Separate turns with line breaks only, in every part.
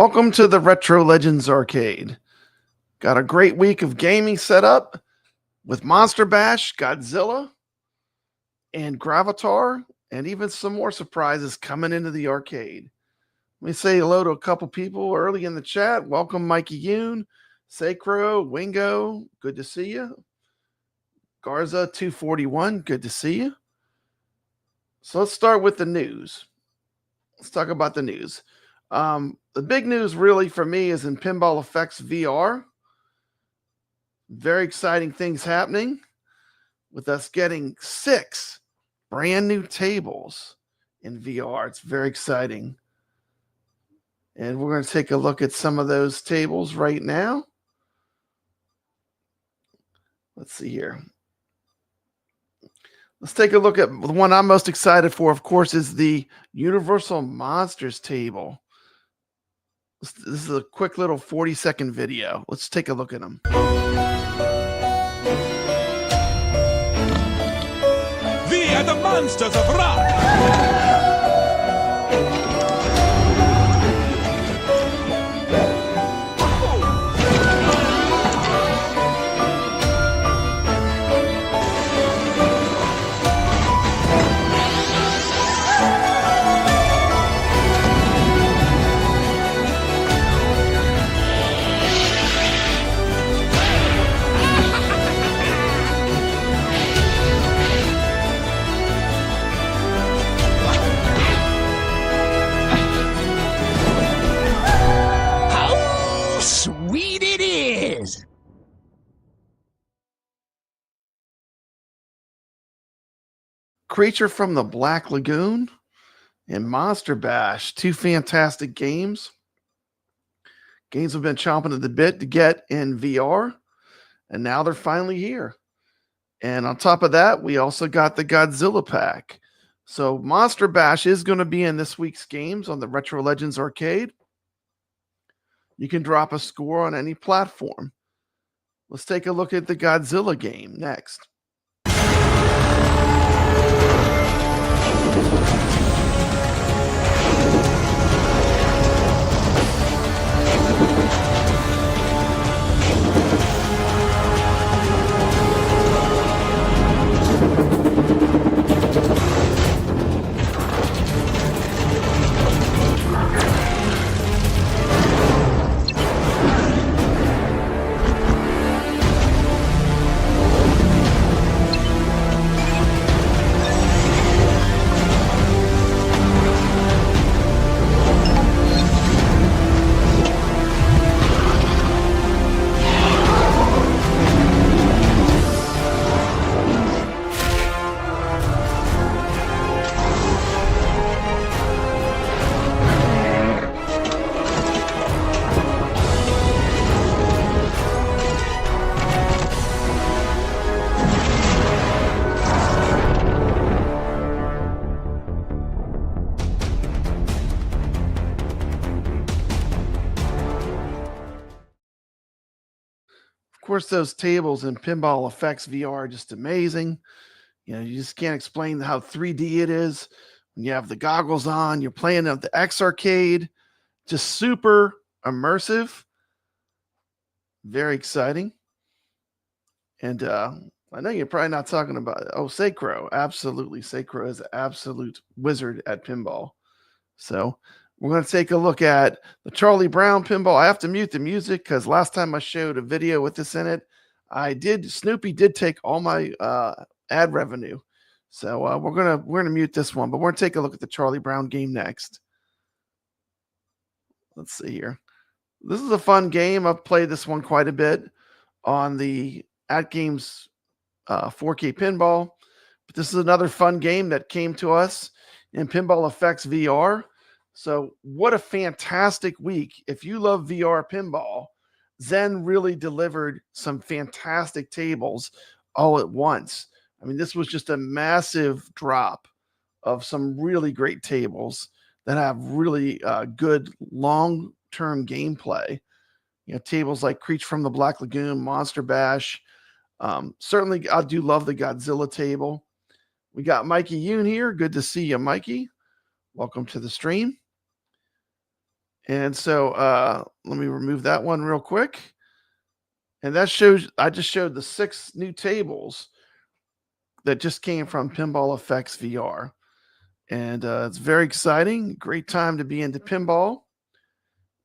Welcome to the Retro Legends Arcade. Got a great week of gaming set up with Monster Bash, Godzilla, and Gravitar, and even some more surprises coming into the arcade. Let me say hello to a couple people early in the chat. Welcome, Mikey Yoon, Sacro, Wingo, good to see you. Garza 241, good to see you. So let's start with the news. Let's talk about the news. The big news really for me is in Pinball Effects VR. Very exciting things happening with us getting 6 brand new tables in VR. It's very exciting. And we're going to take a look at some of those tables right now. Let's see here. Let's take a look at the one I'm most excited for, of course, is the Universal Monsters table. This is a quick little 40-second video. Let's take a look at them.
We are the monsters of rock!
Sweet it is!
Creature from the Black Lagoon and Monster Bash, 2 fantastic games. Games have been chomping at the bit to get in VR, and now they're finally here. And on top of that, we also got the Godzilla pack. So Monster Bash is going to be in this week's games on the Retro Legends Arcade. You can drop a score on any platform. Let's take a look at the Godzilla game next. Of course, those tables in Pinball Effects VR are just amazing. You know, you just can't explain how 3D it is. When you have the goggles on, you're playing at the X Arcade. Just super immersive. Very exciting. And I know you're probably not talking about it. Oh, Sacro. Absolutely. Sacro is an absolute wizard at pinball. So we're going to take a look at the Charlie Brown pinball. I have to mute the music because last time I showed a video with this in it, Snoopy did take all my ad revenue. So we're gonna mute this one, but we're gonna take a look at the Charlie Brown game next. Let's see here. This is a fun game. I've played this one quite a bit on the atgames 4K pinball. But this is another fun game that came to us in Pinball Effects VR. So what a fantastic week. If you love VR pinball, Zen really delivered some fantastic tables all at once. I mean, this was just a massive drop of some really great tables that have really good long-term gameplay. You know, tables like Creature from the Black Lagoon, Monster Bash. Certainly, I do love the Godzilla table. We got Mikey Yoon here. Good to see you, Mikey. Welcome to the stream. And so let me remove that one real quick. And that shows, I just showed the 6 new tables that just came from Pinball Effects VR. And it's very exciting. Great time to be into pinball.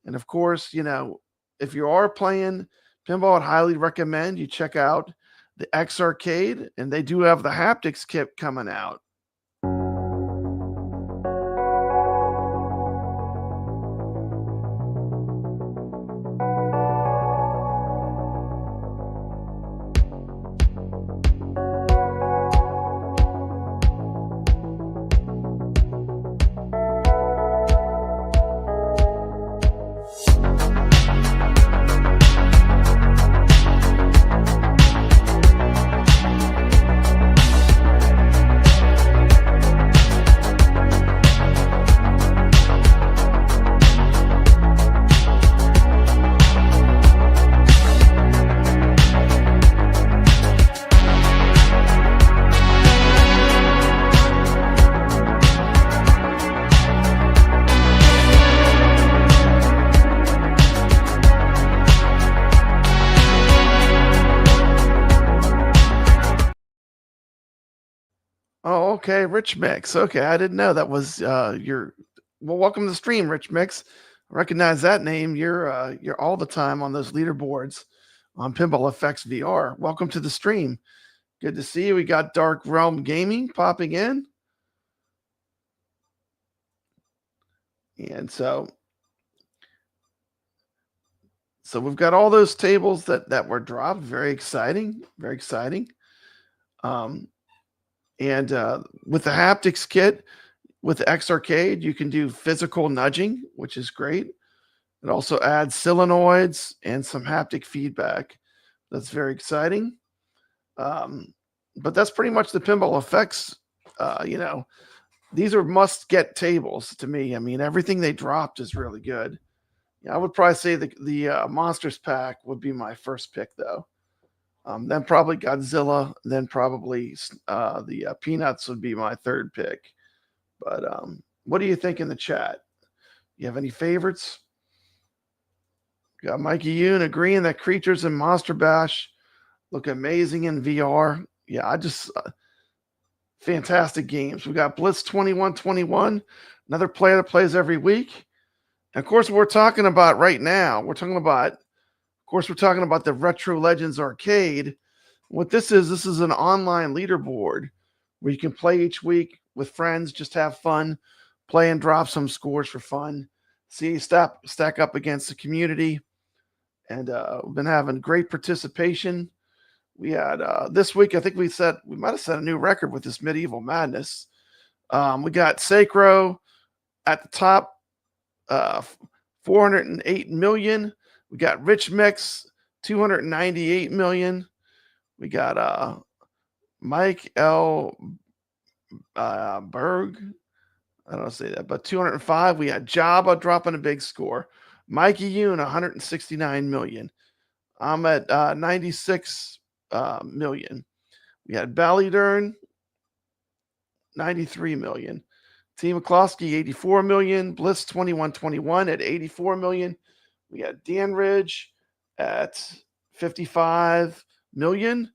And of course, you know, if you are playing pinball, I'd highly recommend you check out the X Arcade, and they do have the haptics kit coming out. Oh, okay, Rich Mix. Okay, I didn't know that was your. Well, welcome to the stream, Rich Mix. I recognize that name. You're all the time on those leaderboards on Pinball Effects VR. Welcome to the stream. Good to see you. We got Dark Realm Gaming popping in, and so we've got all those tables that were dropped. Very exciting. Very exciting. And with the haptics kit, with the X Arcade, you can do physical nudging, which is great. It also adds solenoids and some haptic feedback. That's very exciting. But that's pretty much the Pinball Effects. You know, these are must-get tables to me. I mean, everything they dropped is really good. Yeah, I would probably say the Monsters pack would be my first pick, though. Then probably Godzilla. Then probably the Peanuts would be my third pick. But what do you think in the chat? You have any favorites? Got Mikey Yoon agreeing that creatures in Monster Bash look amazing in VR. Yeah, I just fantastic games. We got Blitz 2121, another player that plays every week. And of course, what we're talking about right now, we're talking about the Retro Legends Arcade. What this is an online leaderboard where you can play each week with friends, just have fun, play and drop some scores for fun, see stack up against the community. And we've been having great participation. We had this week, I think we might have set a new record with this Medieval Madness. We got Sacro at the top, 408 million. We got Rich Mix, 298 million. We got Mike L. Berg. I don't say that, but 205. We had Jabba dropping a big score. Mikey Yoon, 169 million. I'm at 96 million. We had Ballydern, 93 million. Team McCloskey, 84 million. Bliss 2121 at 84 million. We got Dan Ridge at 55 million.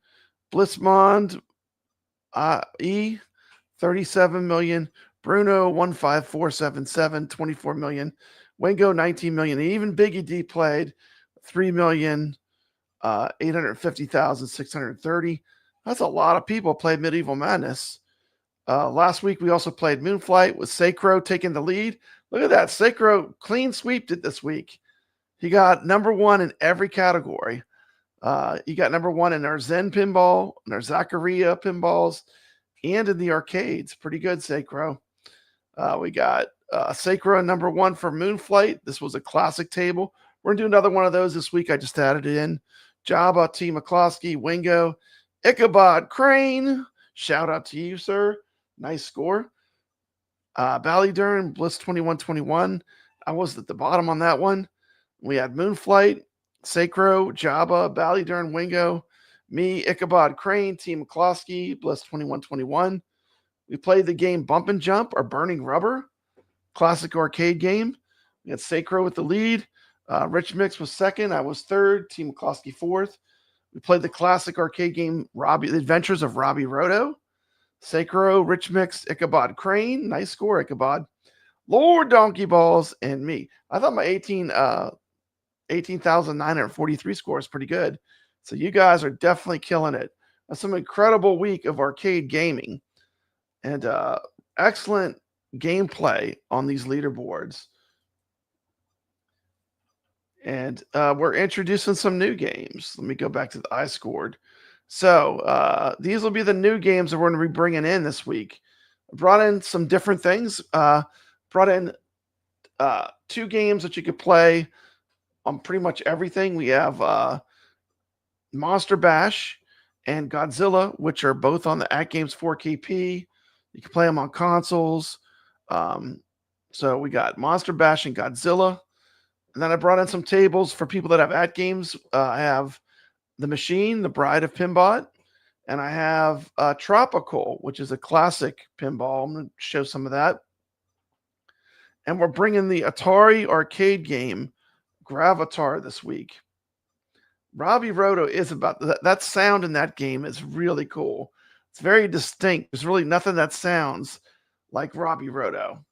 Blissmond E 37 million. Bruno 15477 24 million. Wingo 19 million. And even Biggie D played 3 million 850,630. That's a lot of people played Medieval Madness. Last week we also played Moonflight with Sacro taking the lead. Look at that. Sacro clean sweeped it this week. He got number one in every category. He got number one in our Zen pinball, in our Zaccaria pinballs, and in the arcades. Pretty good, Sacro. We got Sacro number one for Moonflight. This was a classic table. We're going to do another one of those this week. I just added it in. Jabba, T. McCloskey, Wingo, Ichabod Crane. Shout out to you, sir. Nice score. Ballydern, Bliss 2121. I was at the bottom on that one. We had Moonflight, Sacro, Jabba, Ballydern, Wingo, me, Ichabod Crane, Team McCloskey, Bliss 2121. We played the game Bump and Jump or Burning Rubber, classic arcade game. We had Sacro with the lead. Rich Mix was second. I was third. Team McCloskey fourth. We played the classic arcade game, The Adventures of Robbie Roto. Sacro, Rich Mix, Ichabod Crane. Nice score, Ichabod. Lord Donkey Balls, and me. I thought my 18,943 score is pretty good. So you guys are definitely killing it. That's some incredible week of arcade gaming. And excellent gameplay on these leaderboards. And we're introducing some new games. Let me go back to the I scored. So these will be the new games that we're going to be bringing in this week. I brought in some different things. Brought in 2 games that you could play on pretty much everything. We have Monster Bash and Godzilla, which are both on the atgames 4KP. You can play them on consoles. So we got Monster Bash and Godzilla. And then I brought in some tables for people that have atgames. I have The Machine, the Bride of Pinbot. And I have Tropical, which is a classic pinball. I'm going to show some of that. And we're bringing the Atari arcade game Gravitar this week. Robbie Roto is about that sound in that game is really cool. It's very distinct. There's really nothing that sounds like Robbie Roto.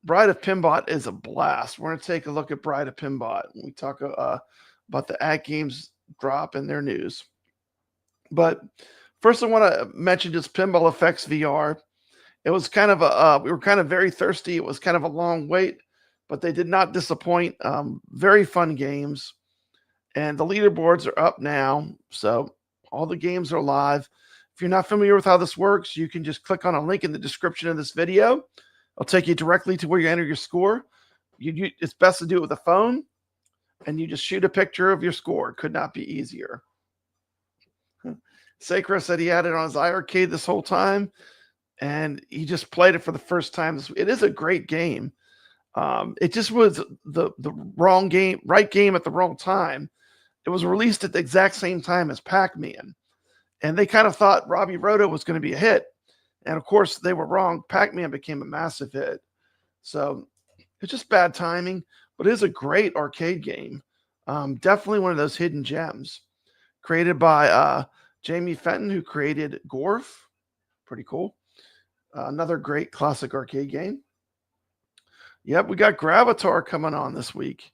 Bride of Pinbot is a blast. We're going to take a look at Bride of Pinbot when we talk about the atgames drop and their news. But first, I want to mention just Pinball Effects VR. It was kind of we were kind of very thirsty. It was kind of a long wait, but they did not disappoint. Very fun games. And the leaderboards are up now. So all the games are live. If you're not familiar with how this works, you can just click on a link in the description of this video. I'll take you directly to where you enter your score. It's best to do it with a phone. And you just shoot a picture of your score. Could not be easier. Sacra said he had it on his iArcade this whole time. And he just played it for the first time. It is a great game. It just was the wrong game, right game at the wrong time. It was released at the exact same time as Pac-Man. And they kind of thought Robbie Roto was going to be a hit. And of course, they were wrong. Pac-Man became a massive hit. So it's just bad timing, but it is a great arcade game. Definitely one of those hidden gems. Created by Jamie Fenton, who created Gorf. Pretty cool. Another great classic arcade game. Yep, we got Gravitar coming on this week.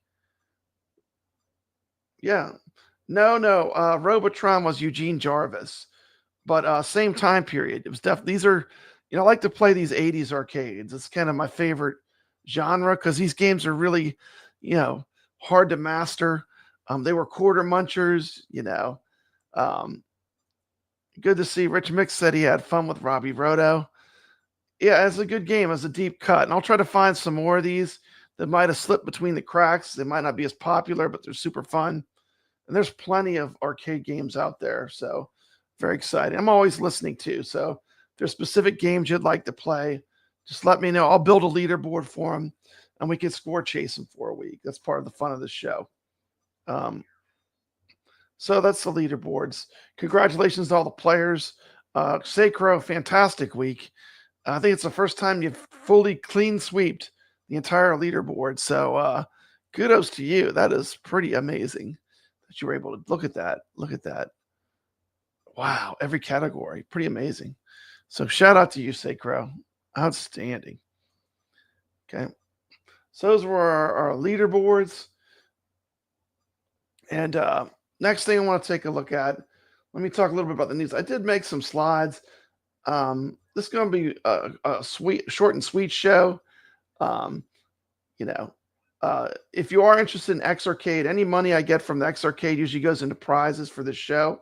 Yeah. No. Robotron was Eugene Jarvis. But same time period. It was definitely, these are, I like to play these 80s arcades. It's kind of my favorite genre because these games are really, hard to master. They were quarter munchers, Good to see. Rich Mix said he had fun with Robbie Roto. Yeah, it's a good game. It's a deep cut. And I'll try to find some more of these that might have slipped between the cracks. They might not be as popular, but they're super fun. And there's plenty of arcade games out there. So very exciting. I'm always listening too. So if there's specific games you'd like to play, just let me know. I'll build a leaderboard for them and we can score chase them for a week. That's part of the fun of the show. So that's the leaderboards. Congratulations to all the players. Sacro, fantastic week. I think it's the first time you've fully clean sweeped the entire leaderboard. So kudos to you. That is pretty amazing that you were able to look at that. Look at that. Wow. Every category. Pretty amazing. So shout out to you, Sacro. Outstanding. Okay. So those were our leaderboards. And next thing I want to take a look at, let me talk a little bit about the news. I did make some slides. This is going to be a short and sweet show. If you are interested in X Arcade, any money I get from the X Arcade usually goes into prizes for this show.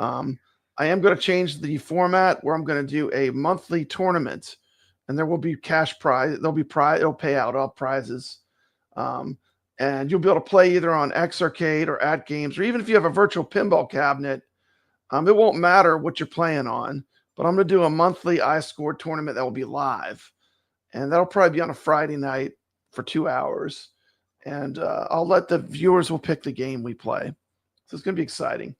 I am going to change the format where I'm going to do a monthly tournament, and there will be cash prize. There'll be prize. It'll pay out all prizes, and you'll be able to play either on X Arcade or atgames, or even if you have a virtual pinball cabinet. It won't matter what you're playing on. But I'm going to do a monthly iScore tournament that will be live. And that'll probably be on a Friday night for 2 hours. And I'll let the viewers will pick the game we play. So it's going to be exciting.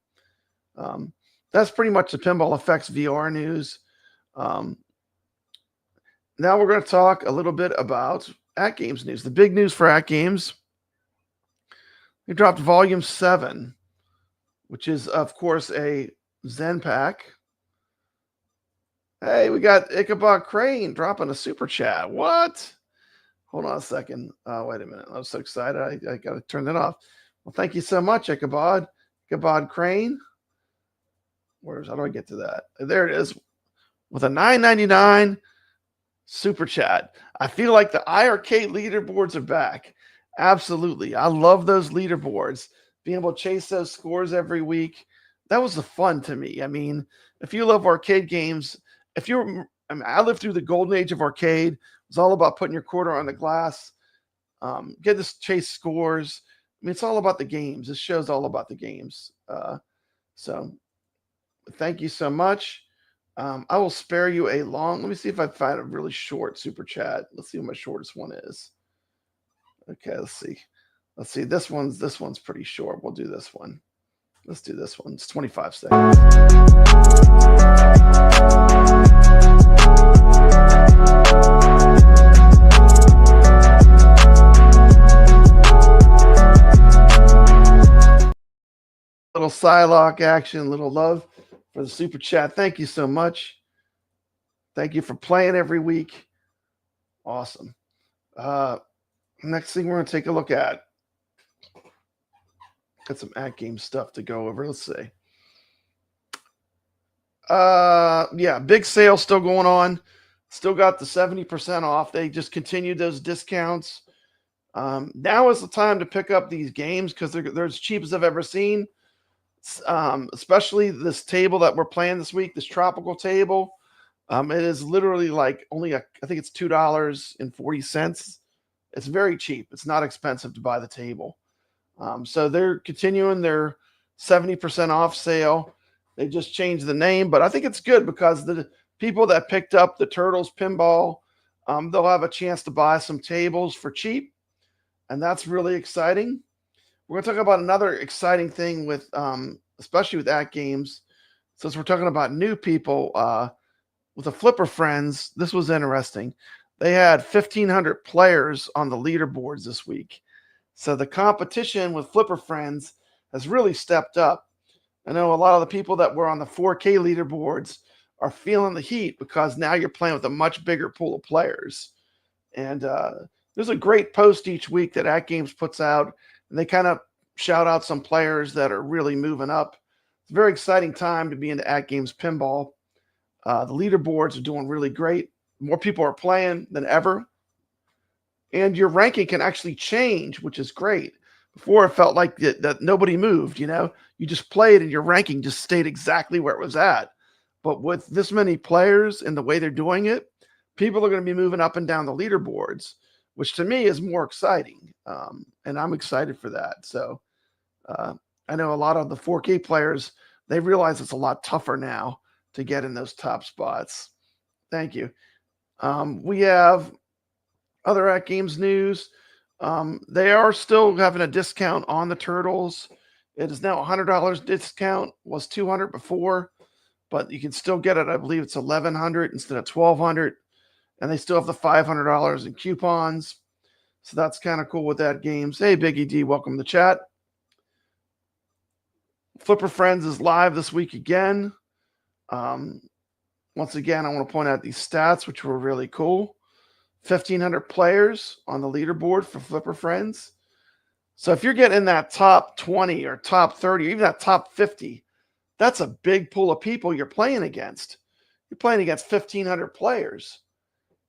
That's pretty much the Pinball Effects VR news. Now we're going to talk a little bit about At Games news. The big news for At Games, they dropped Volume 7, which is, of course, a Zen pack. Hey, we got Ichabod Crane dropping a super chat. What? Hold on a second. Wait a minute. I was so excited. I got to turn that off. Well, thank you so much, Ichabod. Ichabod Crane. How do I get to that? There it is. With a $9.99 super chat. I feel like the iArcade leaderboards are back. Absolutely. I love those leaderboards. Being able to chase those scores every week. That was the fun to me. I mean, if you love arcade games, I lived through the golden age of arcade. It was all about putting your quarter on the glass, get to chase scores. I mean, it's all about the games. This show's all about the games. So thank you so much. I will spare you a long. Let me see if I find a really short super chat. Let's see what my shortest one is. Okay, let's see. Let's see. This one's pretty short. We'll do this one. Let's do this one. It's 25 seconds. Little Psylocke action, little love for the super chat. Thank you so much. Thank you for playing every week. Awesome. Next thing we're going to take a look at. Got some At Game stuff to go over. Let's see. Yeah, big sale still going on. Still got the 70% off. They just continued those discounts. Now is the time to pick up these games because they're as cheap as I've ever seen. Especially this table that we're playing this week, this tropical table. It is literally like only I think it's $2.40. It's very cheap. It's not expensive to buy the table. So they're continuing their 70% off sale. They just changed the name, but I think it's good because the people that picked up the Turtles Pinball, they'll have a chance to buy some tables for cheap, and that's really exciting. We're going to talk about another exciting thing with, especially with At Games, since we're talking about new people with the Flipper Friends. This was interesting. They had 1,500 players on the leaderboards this week. So the competition with Flipper Friends has really stepped up. I know a lot of the people that were on the 4K leaderboards are feeling the heat because now you're playing with a much bigger pool of players. And there's a great post each week that At Games puts out, and they kind of shout out some players that are really moving up. It's a very exciting time to be into At Games Pinball. The leaderboards are doing really great. More people are playing than ever. And your ranking can actually change, which is great. Before, it felt like that nobody moved, you know? You just played and your ranking just stayed exactly where it was at. But with this many players and the way they're doing it, people are going to be moving up and down the leaderboards, which to me is more exciting. And I'm excited for that. So I know a lot of the 4K players, they realize it's a lot tougher now to get in those top spots. Thank you. We have other At Games news. They are still having a discount on the Turtles. It is now $100 discount. Was $200 before, but you can still get it. I believe it's $1,100 instead of $1,200, and they still have the $500 in coupons. So that's kind of cool with At Games. Hey, Biggie D, welcome to the chat. Flipper Friends is live this week again. Once again, I want to point out these stats, which were really cool. 1,500 players on the leaderboard for Flipper Friends. So if you're getting that top 20 or top 30 or even that top 50, that's a big pool of people you're playing against. You're playing against 1,500 players.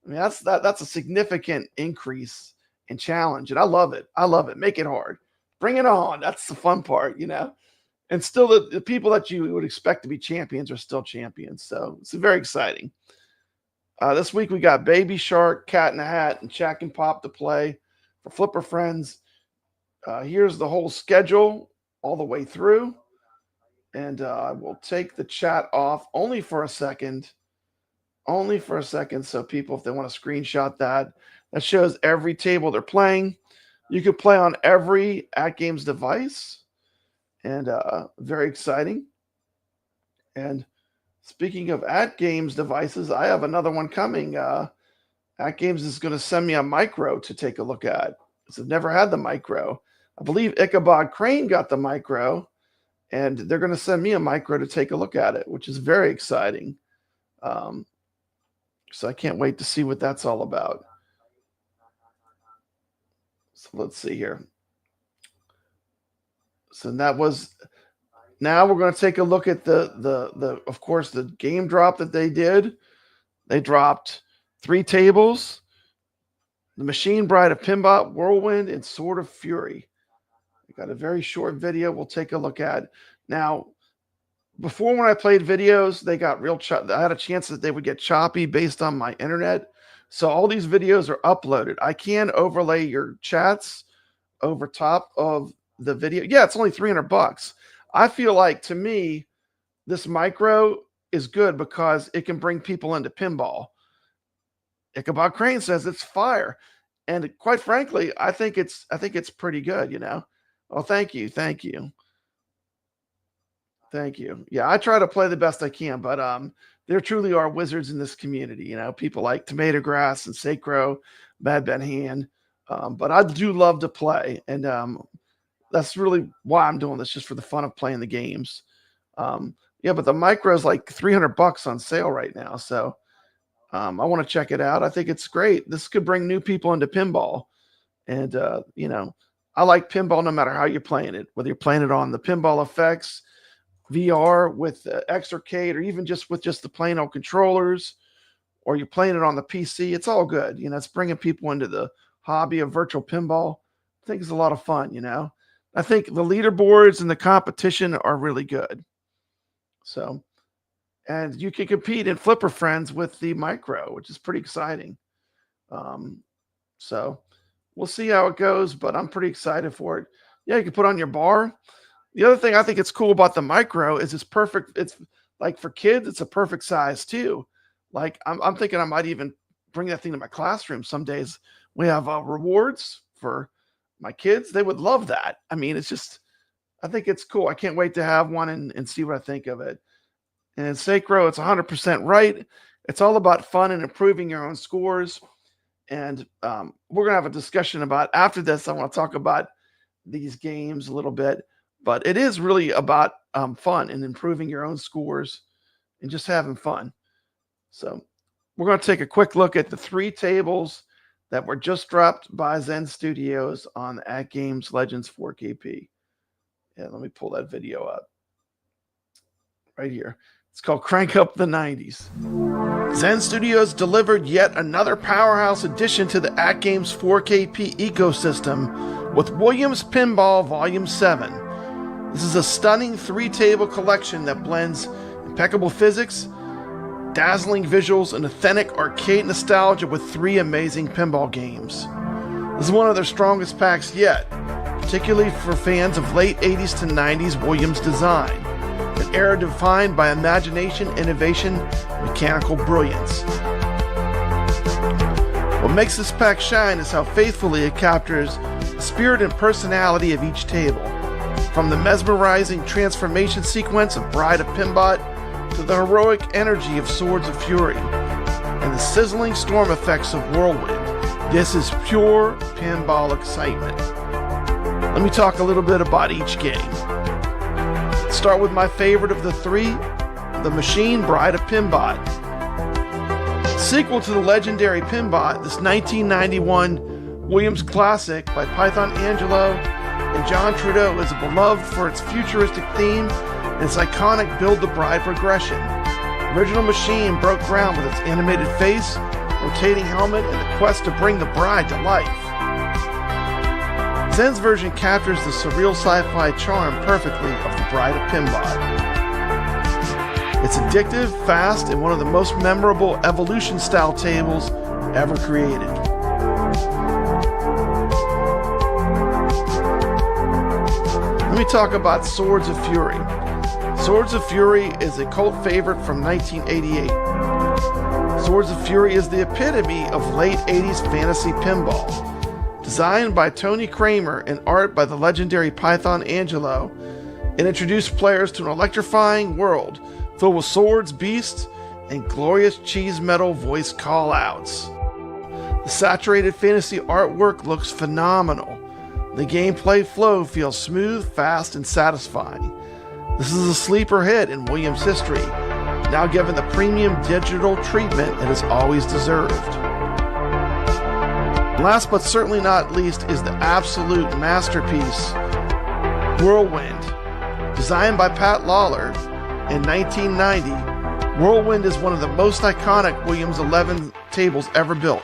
I mean, that's a significant increase in challenge, and I love it. I love it. Make it hard. Bring it on. That's the fun part, you know. And still, the people that you would expect to be champions are still champions. So it's very exciting. This week we got Baby Shark, Cat in the Hat, and Shack and Pop to play for Flipper Friends. Here's the whole schedule all the way through. And I will take the chat off only for a second. Only for a second, so people, if they want to screenshot that shows every table they're playing. You could play on every At Games device. And very exciting. And speaking of At Games devices, I have another one coming. Atgames is going to send me a micro to take a look at. I've never had the micro. I believe Ichabod Crane got the micro, and they're going to send me a micro to take a look at it, which is very exciting. So I can't wait to see what that's all about. So let's see here. So that was. Now we're going to take a look at the of course the game drop that they did. They dropped 3 tables, the Machine Bride of Pinbot, Whirlwind, and Sword of Fury. We got a very short video we'll take a look at. Now, before when I played videos, they got real I had a chance that they would get choppy based on my internet. So all these videos are uploaded. I can overlay your chats over top of the video. Yeah, it's only $300. I feel like, to me, this micro is good because it can bring people into pinball. Ichabod Crane says it's fire, and quite frankly, I think it's pretty good. You know. Oh, thank you. Yeah, I try to play the best I can, but there truly are wizards in this community. You know, people like Tomato Grass and Sacro, Bad Ben Hand. But I do love to play, and that's really why I'm doing this, just for the fun of playing the games. Yeah, but the micro is like $300 on sale right now, so I want to check it out. I think it's great. This could bring new people into pinball, and you know, I like pinball no matter how you're playing it, whether you're playing it on the Pinball FX, VR with X-Arcade, or even just with the plain old controllers, or you're playing it on the PC. It's all good. You know, it's bringing people into the hobby of virtual pinball. I think it's a lot of fun. You know, I think the leaderboards and the competition are really good. So, and you can compete in Flipper Friends with the micro, which is pretty exciting. So we'll see how it goes, but I'm pretty excited for it. Yeah, you can put on your bar. The other thing I think it's cool about the micro is it's perfect. It's like for kids, it's a perfect size too. Like I'm thinking I might even bring that thing to my classroom some days. We have rewards for my kids. They would love that. I mean, it's just, I think it's cool. I can't wait to have one and see what I think of it. And in Sacro, it's 100% right. It's all about fun and improving your own scores. And we're going to have a discussion about, after this, I want to talk about these games a little bit. But it is really about fun and improving your own scores and just having fun. So we're going to take a quick look at the 3 tables that were just dropped by Zen Studios on the AtGames Legends 4KP. Yeah, let me pull that video up right here. It's called Crank Up the 90s. Zen Studios delivered yet another powerhouse addition to the AtGames 4KP ecosystem with Williams Pinball Volume 7. This is a stunning 3-table collection that blends impeccable physics, dazzling visuals, and authentic arcade nostalgia with 3 amazing pinball games. This is one of their strongest packs yet, particularly for fans of late 80s to 90s Williams design, an era defined by imagination, innovation, and mechanical brilliance. What makes this pack shine is how faithfully it captures the spirit and personality of each table, from the mesmerizing transformation sequence of Bride of Pinbot to the heroic energy of Swords of Fury and the sizzling storm effects of Whirlwind. This is pure pinball excitement. Let me talk a little bit about each game. Let's start with my favorite of the 3, the Machine Bride of Pinbot. Sequel to the legendary Pinbot, this 1991 Williams classic by Python Angelo and John Trudeau is beloved for its futuristic theme and its iconic Build the Bride progression. Original Machine broke ground with its animated face, rotating helmet, and the quest to bring the bride to life. Zen's version captures the surreal sci-fi charm perfectly of the Bride of Pinbot. It's addictive, fast, and one of the most memorable evolution-style tables ever created. Let me talk about Swords of Fury. Swords of Fury is a cult favorite from 1988. Swords of Fury is the epitome of late 80s fantasy pinball. Designed by Tony Kramer and art by the legendary Python Angelo, it introduced players to an electrifying world filled with swords, beasts, and glorious cheese metal voice call-outs. The saturated fantasy artwork looks phenomenal. The gameplay flow feels smooth, fast, and satisfying. This is a sleeper hit in Williams history, now given the premium digital treatment it has always deserved. Last but certainly not least is the absolute masterpiece, Whirlwind. Designed by Pat Lawler in 1990, Whirlwind is one of the most iconic Williams 11 tables ever built.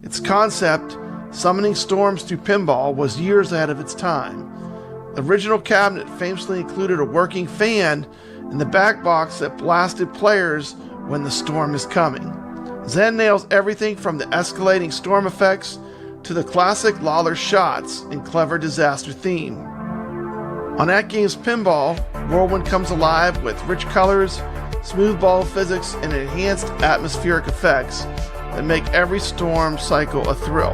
Its concept, summoning storms through pinball, was years ahead of its time. The original cabinet famously included a working fan in the back box that blasted players when the storm is coming. Zen nails everything from the escalating storm effects to the classic Lawler shots and clever disaster theme. On atgames Pinball, Whirlwind comes alive with rich colors, smooth ball physics, and enhanced atmospheric effects that make every storm cycle a thrill.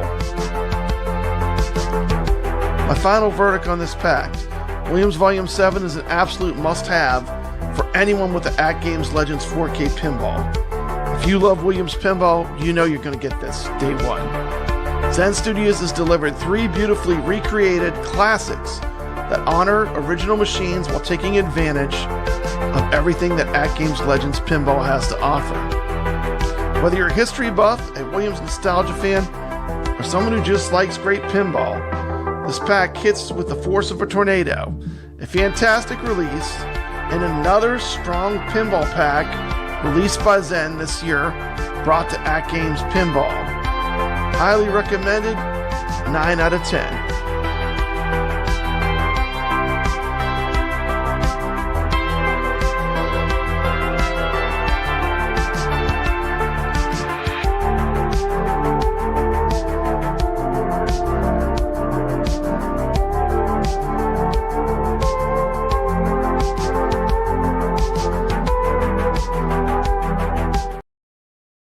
My final verdict on this pack: Williams Volume 7 is an absolute must-have for anyone with the atgames Legends 4K Pinball. If you love Williams Pinball, you know you're going to get this day one. Zen Studios has delivered 3 beautifully recreated classics that honor original machines while taking advantage of everything that atgames Legends Pinball has to offer. Whether you're a history buff, a Williams nostalgia fan, or someone who just likes great pinball, this pack hits with the force of a tornado. A fantastic release, and another strong pinball pack released by Zen this year, brought to atgames Pinball. Highly recommended, 9 out of 10.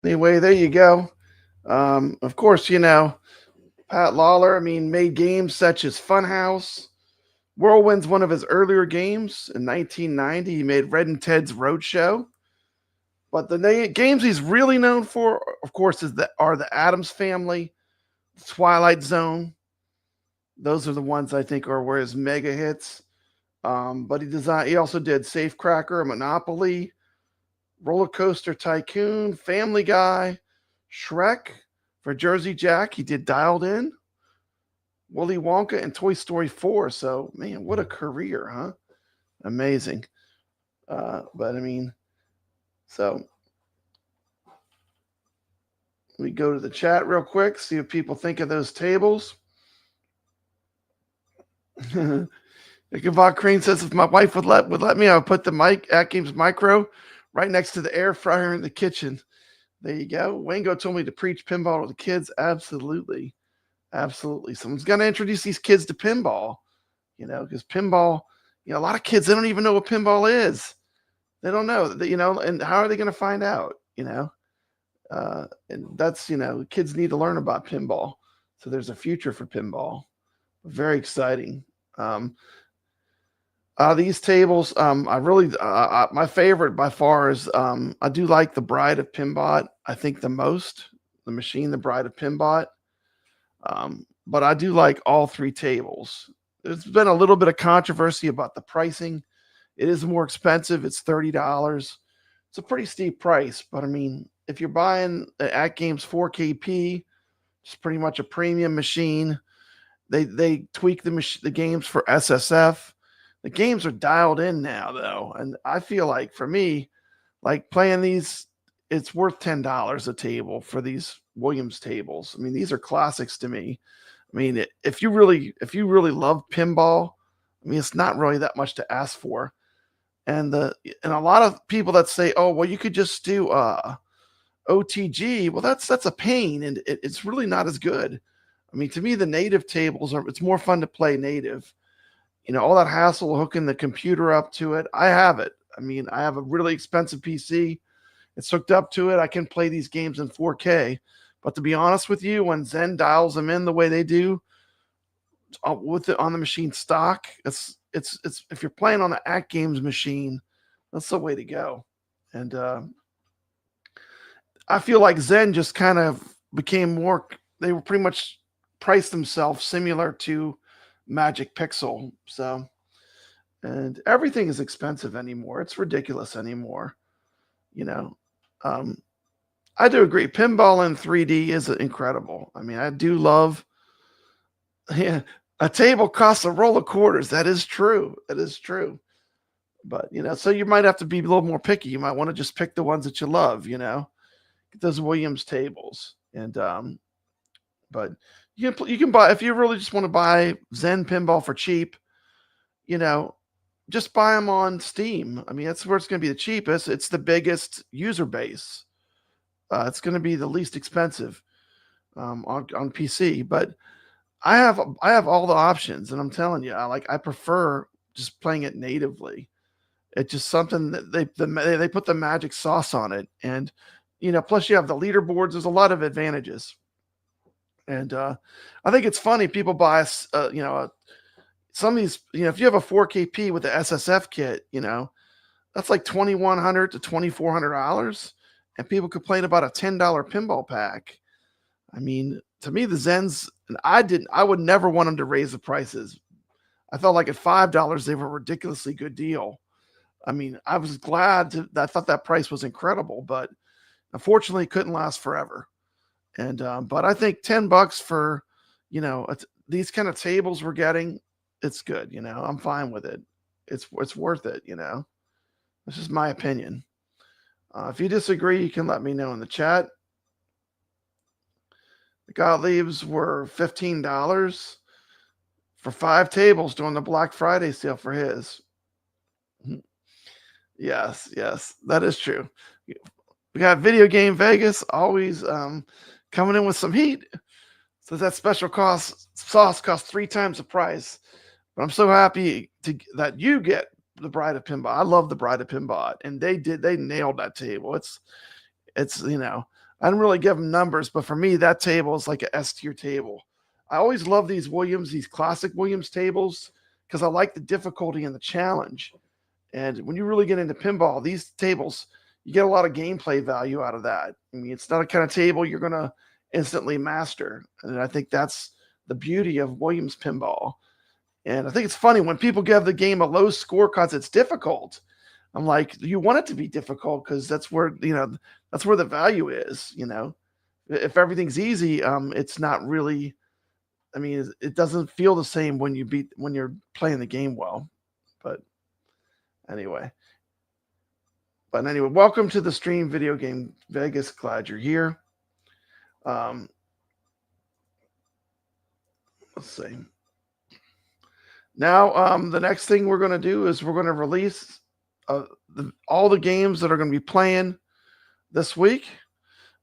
Anyway, there you go. Of course, you know, Pat Lawler, made games such as Funhouse. Whirlwind's one of his earlier games. In 1990, he made Red and Ted's Roadshow. But the games he's really known for, of course, are the Addams Family, Twilight Zone. Those are the ones I think were his mega hits. But he also did Safecracker, Monopoly, Roller Coaster Tycoon, Family Guy, Shrek. For Jersey Jack, he did Dialed In, Willy Wonka, and Toy Story 4. So, man, what a career, huh? Amazing. So we go to the chat real quick, see what people think of those tables. Ichabod Crane says, if my wife would let me, I would put the atgames Micro right next to the air fryer in the kitchen. There you go. Wango told me to preach pinball to the kids. Absolutely. Absolutely. Someone's going to introduce these kids to pinball, because pinball, a lot of kids, they don't even know what pinball is. They don't know, and how are they going to find out, and that's, kids need to learn about pinball. So there's a future for pinball. Very exciting. These tables, I really, my favorite by far is, I do like the Bride of Pinbot. I think the most, the machine, the Bride of Pinbot. But I do like all 3 tables. There's been a little bit of controversy about the pricing. It is more expensive. It's $30. It's a pretty steep price, but if you're buying the atgames 4KP, it's pretty much a premium machine. They tweak the games for SSF. The games are dialed in now, though, and I feel like, for me, like playing these, it's worth $10 a table for these Williams tables. These are classics to me. If you really love pinball, it's not really that much to ask for. And a lot of people that say, oh, well, you could just do OTG. Well, that's a pain, and it's really not as good. To me, the native tables it's more fun to play native. All that hassle hooking the computer up to it. I have it. I have a really expensive PC. It's hooked up to it. I can play these games in 4K. But to be honest with you, when Zen dials them in the way they do, with it on the machine stock, it's if you're playing on the atgames machine, that's the way to go. And I feel like Zen just kind of became more they were pretty much priced themselves similar to Magic Pixel. So, and everything is expensive anymore. It's ridiculous anymore. You know, I do agree. Pinball in 3D is incredible. I mean, I do love. Yeah, a table costs a roll of quarters. That is true. That is true. But so you might have to be a little more picky. You might want to just pick the ones that you love. Get those Williams tables, and but you can buy if you really just want to buy Zen Pinball for cheap. Just buy them on Steam. I mean, that's where it's going to be the cheapest. It's the biggest user base. It's going to be the least expensive on PC. But I have all the options, and I'm telling you, I prefer just playing it natively. It's just something that they put the magic sauce on it, and plus you have the leaderboards. There's a lot of advantages, and I think it's funny people buy some of these. If you have a 4KP with the SSF kit, that's like $2,100 to $2,400, and people complain about a $10 pinball pack. I mean, to me, the Zens, and I would never want them to raise the prices. I felt like at $5 they were a ridiculously good deal. I mean, I was glad I thought that price was incredible, but unfortunately it couldn't last forever. And but I think $10 for these kind of tables we're getting, it's good. I'm fine with it. It's worth it. This is my opinion. If you disagree, you can let me know in the chat. The Gottliebs were $15 for 5 tables during the Black Friday sale for his. Yes, that is true. We got Video Game Vegas always coming in with some heat. So that special sauce costs 3 times the price. But I'm so happy that you get the Bride of Pinbot. I love the Bride of Pinbot, and they nailed that table. It's I didn't really give them numbers, but for me, that table is like an S tier table. I always love these classic Williams tables, because I like the difficulty and the challenge. And when you really get into pinball, these tables, you get a lot of gameplay value out of that. I mean, it's not a kind of table you're going to instantly master. And I think that's the beauty of Williams pinball. And I think it's funny when people give the game a low score because it's difficult. I'm like, you want it to be difficult because that's where the value is. If everything's easy, it's not really. I mean, it doesn't feel the same when you're playing the game well. But anyway, welcome to the stream, Video Game Vegas. Glad you're here. Let's see. Now, the next thing we're going to do is we're going to release all the games that are going to be playing this week.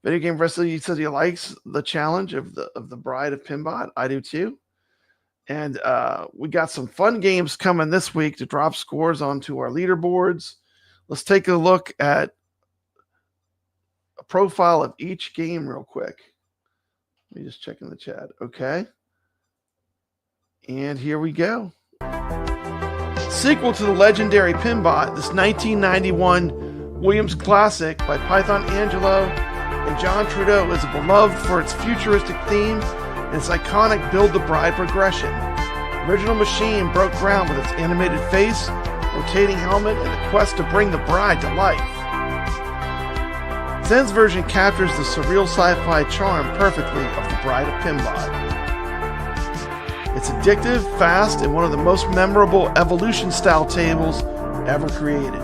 Video Game Wrestling said he likes the challenge of the Bride of Pinbot. I do too. And we got some fun games coming this week to drop scores onto our leaderboards. Let's take a look at a profile of each game real quick. Let me just check in the chat. Okay. And here we go. Sequel to the legendary Pinbot, this 1991 Williams classic by Python Angelo and John Trudeau is beloved for its futuristic theme and its iconic Build the Bride progression. The original machine broke ground with its animated face, rotating helmet, and the quest to bring the bride to life. Zen's version captures the surreal sci-fi charm perfectly of the Bride of Pinbot. It's addictive, fast, and one of the most memorable evolution-style tables ever created.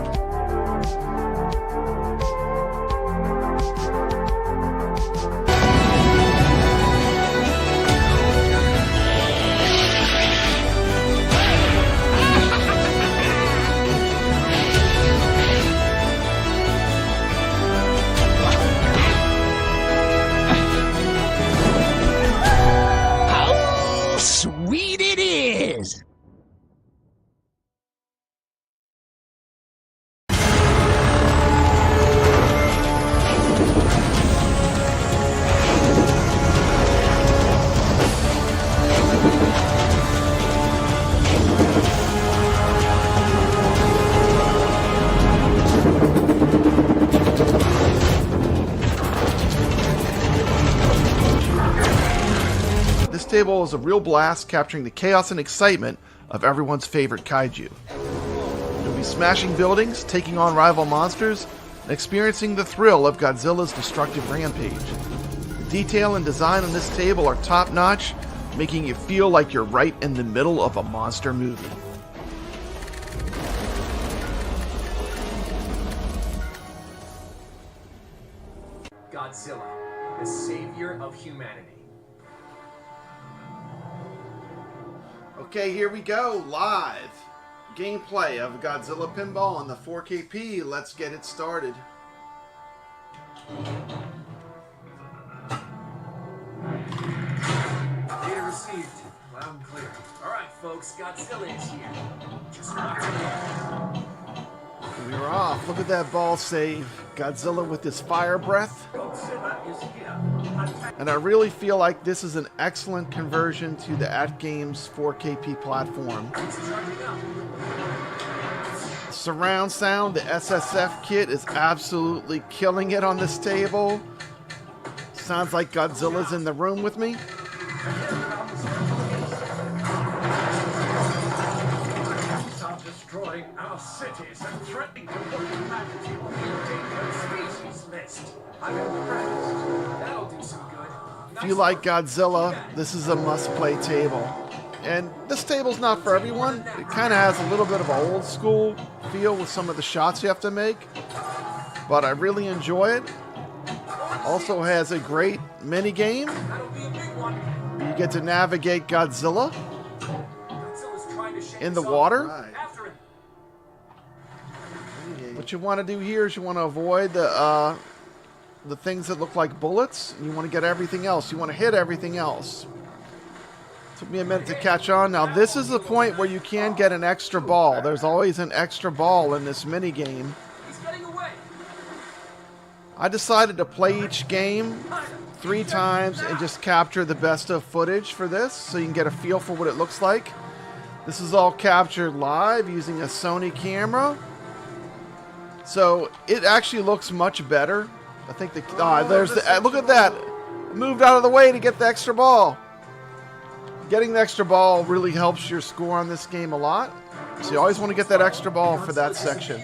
table is a real blast, capturing the chaos and excitement of everyone's favorite kaiju. You'll be smashing buildings, taking on rival monsters, and experiencing the thrill of Godzilla's destructive rampage. The detail and design on this table are top-notch, making you feel like you're right in the middle of a monster movie.
Godzilla, the savior of humanity.
Okay, here we go, live gameplay of Godzilla Pinball on the 4KP. Let's get it started.
Data received. Loud and clear. Alright, folks, Godzilla is here. Just watch it.
We're off. Look at that ball save. Godzilla with his fire breath.
Godzilla is here.
And I really feel like this is an excellent conversion to the atgames 4KP platform. Surround sound, the SSF kit is absolutely killing it on this table. Sounds like Godzilla's in the room with me.
Stop destroying our cities and threatening to put humanity on the endangered species list. I'm impressed. That'll do some good.
If you like Godzilla, this is a must-play table. And this table's not for everyone. It kind of has a little bit of an old school feel with some of the shots you have to make, but I really enjoy it. Also has a great mini game. You get to navigate Godzilla in the water. What you want to do here is you want to avoid the things that look like bullets. You want to get everything else. You want to hit everything else. Took me a minute to catch on. Now this is the point where you can get an extra ball. There's always an extra ball in this mini game. I decided to play each game 3 times and just capture the best of footage for this so you can get a feel for what it looks like. This is all captured live using a Sony camera. So it actually looks much better. I think there's the look at that. I moved out of the way to get the extra ball. Getting the extra ball really helps your score on this game a lot. So you always want to get that extra ball for that section.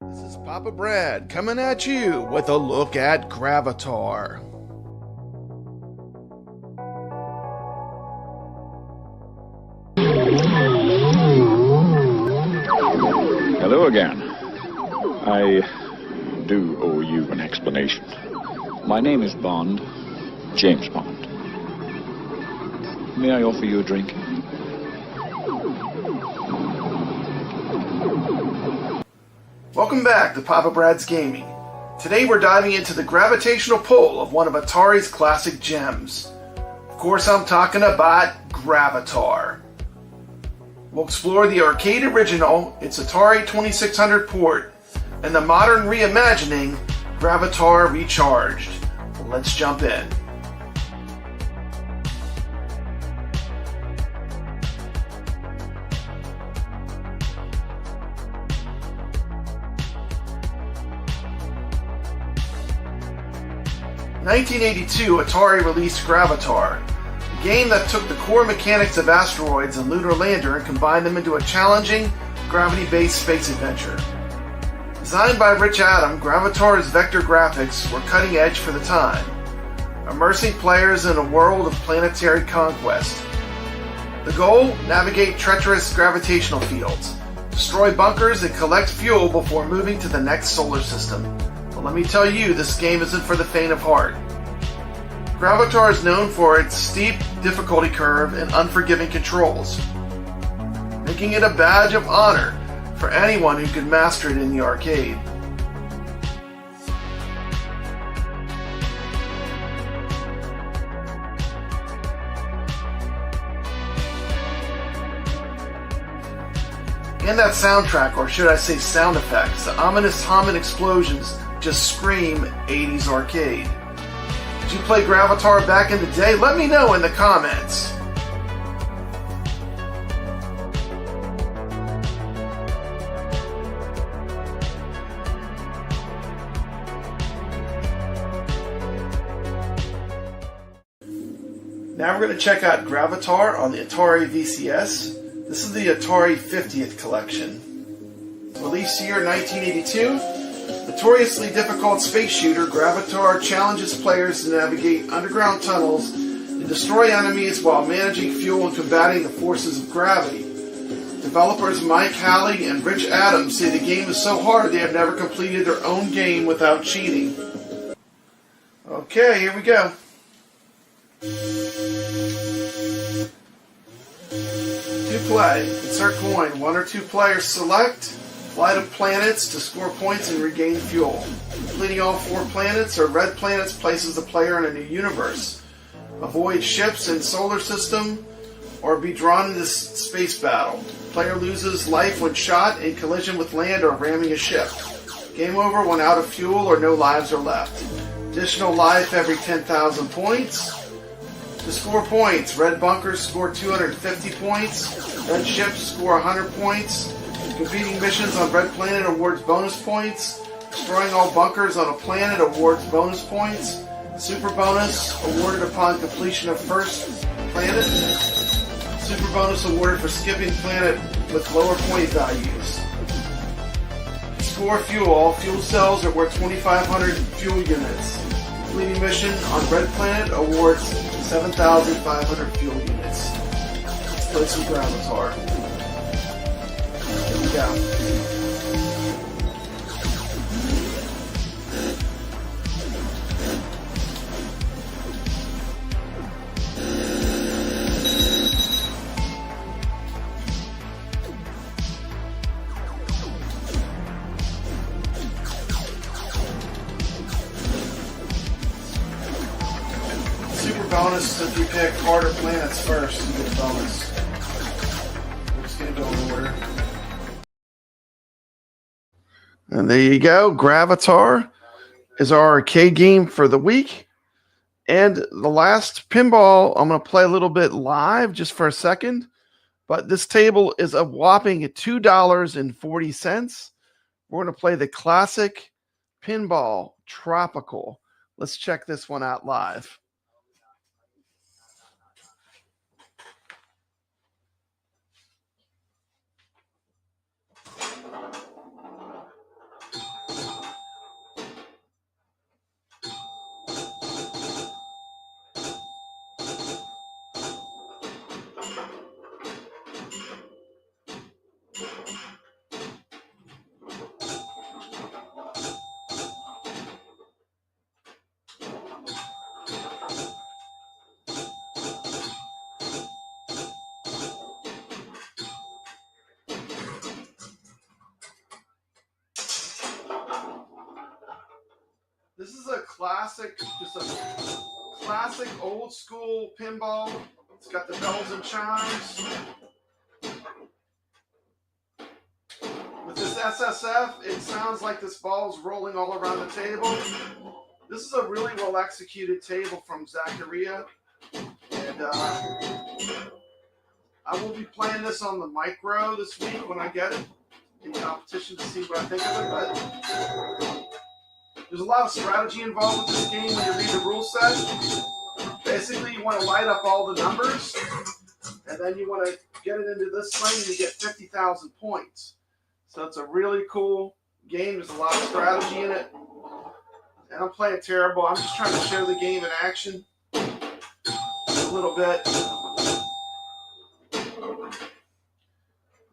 This is Papa Brad coming at you with a look at Gravitar.
Hello again. I do owe you an explanation. My name is Bond, James Bond. May I offer you a drink?
Welcome back to Papa Brad's Gaming. Today we're diving into the gravitational pull of one of Atari's classic gems. Of course I'm talking about Gravitar. We'll explore the arcade original, its Atari 2600 port, and the modern reimagining, Gravitar Recharged. Let's jump in. In 1982, Atari released Gravitar, a game that took the core mechanics of asteroids and lunar lander and combined them into a challenging, gravity-based space adventure. Designed by Rich Adam, Gravitar's vector graphics were cutting edge for the time, immersing players in a world of planetary conquest. The goal? Navigate treacherous gravitational fields, destroy bunkers, and collect fuel before moving to the next solar system. But let me tell you, this game isn't for the faint of heart. Gravitar is known for its steep difficulty curve and unforgiving controls, making it a badge of honor for anyone who could master it in the arcade. And that soundtrack, or should I say sound effects, the ominous hum and explosions just scream 80s arcade. Did you play Gravitar back in the day? Let me know in the comments. Now we're going to check out Gravitar on the Atari VCS. This is the Atari 50th collection. Released year 1982, notoriously difficult space shooter, Gravitar challenges players to navigate underground tunnels and destroy enemies while managing fuel and combating the forces of gravity. Developers Mike Halley and Rich Adams say the game is so hard they have never completed their own game without cheating. Okay, here we go. To play, insert coin. 1 or 2 players select flight of planets to score points and regain fuel. Completing all 4 planets or red planets places the player in a new universe. Avoid ships in solar system or be drawn into space battle. Player loses life when shot in collision with land or ramming a ship. Game over when out of fuel or no lives are left. Additional life every 10,000 points. To score points, red bunkers score 250 points, red ships score 100 points. Completing missions on red planet awards bonus points. Destroying all bunkers on a planet awards bonus points. Super bonus awarded upon completion of first planet. Super bonus awarded for skipping planet with lower point values. Score fuel. All fuel cells are worth 2,500 fuel units. Completing mission on red planet awards 7,500 fuel units. Let's play some Gravitar. Here we go. Bonus if you pick harder planets first, you get a bonus. We're just going to go in order. And there you go. Gravitar is our arcade game for the week. And the last pinball, I'm going to play a little bit live just for a second. But this table is a whopping $2.40. We're going to play the classic Pinball Tropical. Let's check this one out live. This is a classic, just a classic old school pinball. It's got the bells and chimes. With this SSF, it sounds like this ball's rolling all around the table. This is a really well executed table from Zaccaria. And I will be playing this on the micro this week when I get it in competition to see what I think of it. But there's a lot of strategy involved with this game when you read the rule set. Basically, you want to light up all the numbers, and then you want to get it into this thing, and you get 50,000 points. So it's a really cool game. There's a lot of strategy in it. And I'm playing terrible. I'm just trying to show the game in action a little bit.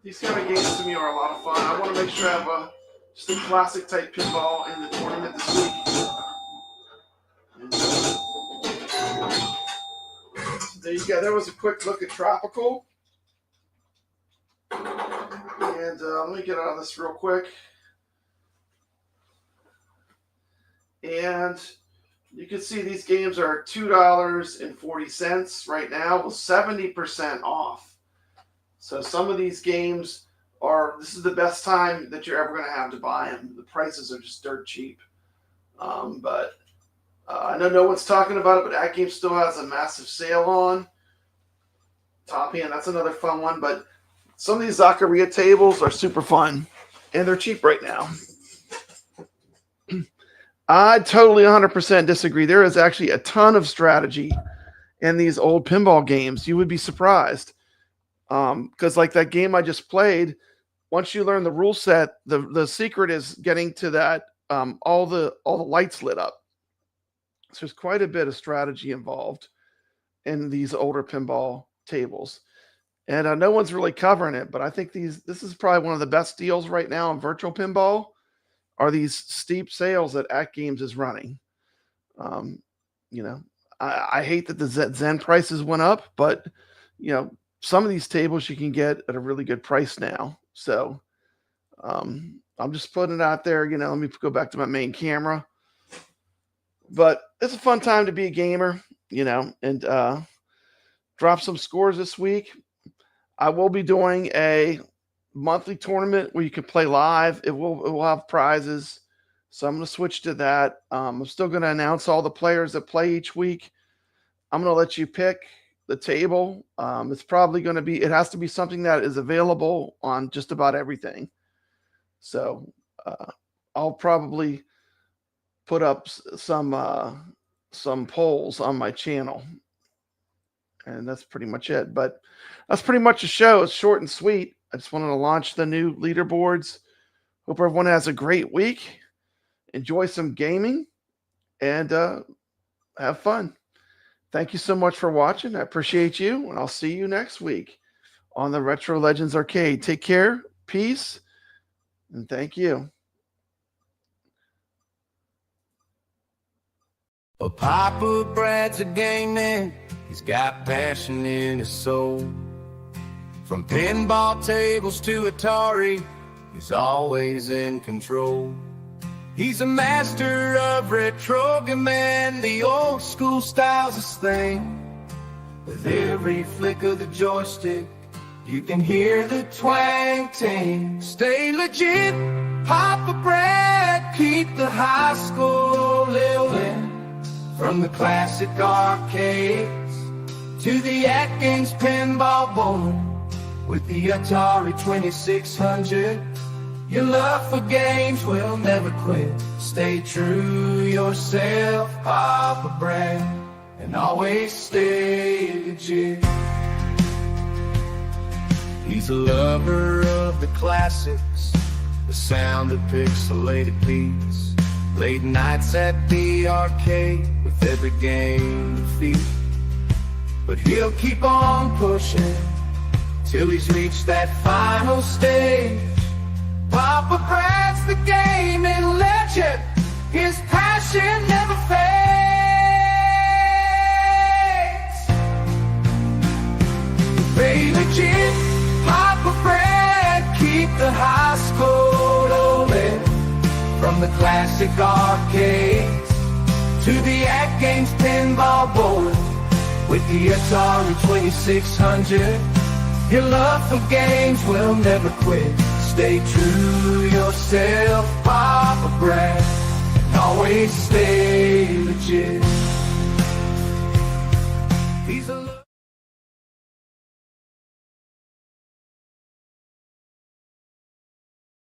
These kind of games to me are a lot of fun. I want to make sure I have just a classic type pinball in the tournament this week. So there you go. There was a quick look at Tropical. And let me get out of this real quick. And you can see these games are $2.40 right now with 70% off. So some of these games this is the best time that you're ever going to have to buy them. The prices are just dirt cheap. But I know no one's talking about it, but atgames still has a massive sale on. Top Hand, that's another fun one. But some of these Zaccaria tables are super fun, and they're cheap right now. I totally 100% disagree. There is actually a ton of strategy and these old pinball games. You would be surprised. Because like that game I just played, once you learn the rule set, the secret is getting to that all the lights lit up. So there's quite a bit of strategy involved in these older pinball tables. And no one's really covering it, but I think this is probably one of the best deals right now in virtual pinball are these steep sales that atgames is running. You know, I hate that the Zen prices went up, but you know, some of these tables you can get at a really good price now. So I'm just putting it out there. You know, let me go back to my main camera. But it's a fun time to be a gamer, you know, and drop some scores this week. I will be doing a monthly tournament where you can play live. It will have prizes. So I'm going to switch to that. I'm still going to announce all the players that play each week. I'm going to let you pick the table. It's probably going to be, it has to be something that is available on just about everything. So I'll probably put up some polls on my channel. And that's pretty much it. But that's pretty much a show. It's short and sweet. I just wanted to launch the new leaderboards. Hope everyone has a great week. Enjoy some gaming and have fun. Thank you so much for watching. I appreciate you, and I'll see you next week on the Retro Legends Arcade. Take care, peace, and thank you.
Well, Papa Brad's a gaming. He's got passion in his soul. From pinball tables to Atari, he's always in control. He's a master of retro gaming. The old school style's his thing. With every flick of the joystick, you can hear the twang ting. Stay legit, Papa Brad, keep the high school living. From the classic arcades to the atgames pinball board, with the Atari 2600, your love for games will never quit. Stay true yourself, Papa Brad, and always stay legit. He's a lover of the classics, the sound of pixelated beats. Late nights at the arcade with every game defeat. But he'll keep on pushing till he's reached that final stage. Papa Brad's the gaming legend. His passion never fades. Stay legit, Papa Brad, keep the high school rolling. From the classic arcades to the atgames pinball board, with the Atari 2600, your love for games will never quit. Stay true yourself, Papa Brad, and always stay legit. He's a